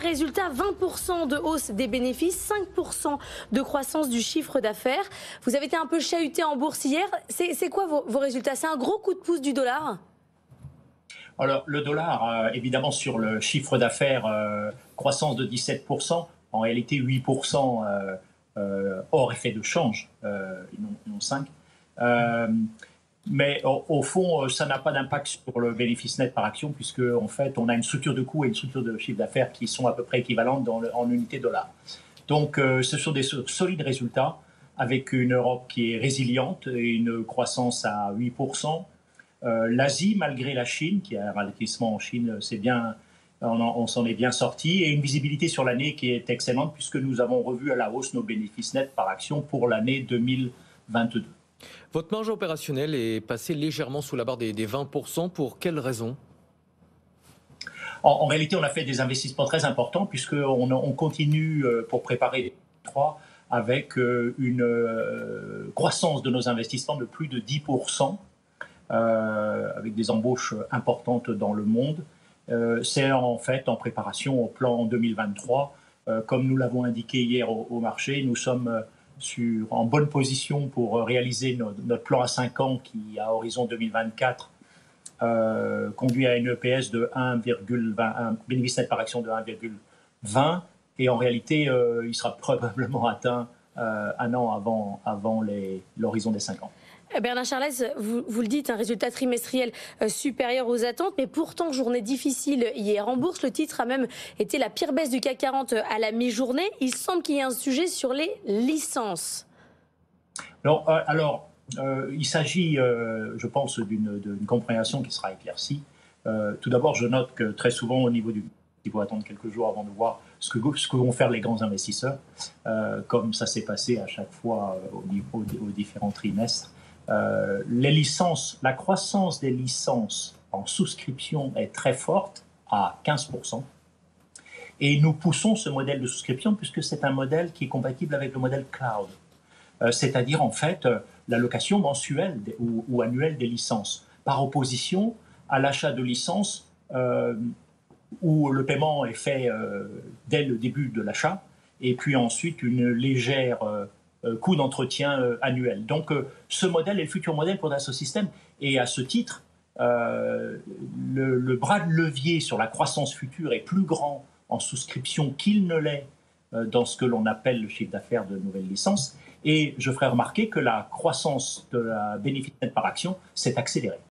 résultat, 20% de hausse des bénéfices, 5% de croissance du chiffre d'affaires. Vous avez été un peu chahuté en bourse hier. C'est quoi vos résultats? C'est un gros coup de pouce du dollar? Alors, le dollar, évidemment, sur le chiffre d'affaires, croissance de 17%, en réalité 8% hors effet de change, non 5. Mais au fond, ça n'a pas d'impact sur le bénéfice net par action, puisque en fait, on a une structure de coût et une structure de chiffre d'affaires qui sont à peu près équivalentes en unité dollar. Donc, ce sont des solides résultats, avec une Europe qui est résiliente et une croissance à 8%. L'Asie, malgré la Chine, qui a un ralentissement en Chine, c'est bien, on s'en est bien sorti, et une visibilité sur l'année qui est excellente, puisque nous avons revu à la hausse nos bénéfices nets par action pour l'année 2022. Votre marge opérationnelle est passée légèrement sous la barre des 20%. Pour quelles raisons? En réalité, on a fait des investissements très importants, puisqu'on continue pour préparer 3 avec une croissance de nos investissements de plus de 10%. Avec des embauches importantes dans le monde. C'est en fait en préparation au plan 2023. Comme nous l'avons indiqué hier au marché, nous sommes en bonne position pour réaliser notre plan à 5 ans qui, à horizon 2024, conduit à une EPS de 1,20, bénéfice net par action de 1,20. Et en réalité, il sera probablement atteint un an avant l'horizon des 5 ans. Bernard Charlès, vous le dites, un résultat trimestriel supérieur aux attentes, mais pourtant journée difficile hier en bourse. Le titre a même été la pire baisse du CAC 40 à la mi-journée. Il semble qu'il y ait un sujet sur les licences. Il s'agit, je pense, d'une compréhension qui sera éclaircie. Tout d'abord, je note que très souvent, au niveau il faut attendre quelques jours avant de voir ce que vont faire les grands investisseurs, comme ça s'est passé à chaque fois aux différents trimestres. Les licences, la croissance des licences en souscription est très forte, à 15%. Et nous poussons ce modèle de souscription puisque c'est un modèle qui est compatible avec le modèle cloud. C'est-à-dire en fait l'allocation mensuelle ou annuelle des licences, par opposition à l'achat de licences où le paiement est fait dès le début de l'achat et puis ensuite une légère coût d'entretien annuel. Donc ce modèle est le futur modèle pour Dassault Systèmes, et à ce titre, le bras de levier sur la croissance future est plus grand en souscription qu'il ne l'est dans ce que l'on appelle le chiffre d'affaires de nouvelles licences. Et je ferai remarquer que la croissance de la bénéfice net par action s'est accélérée.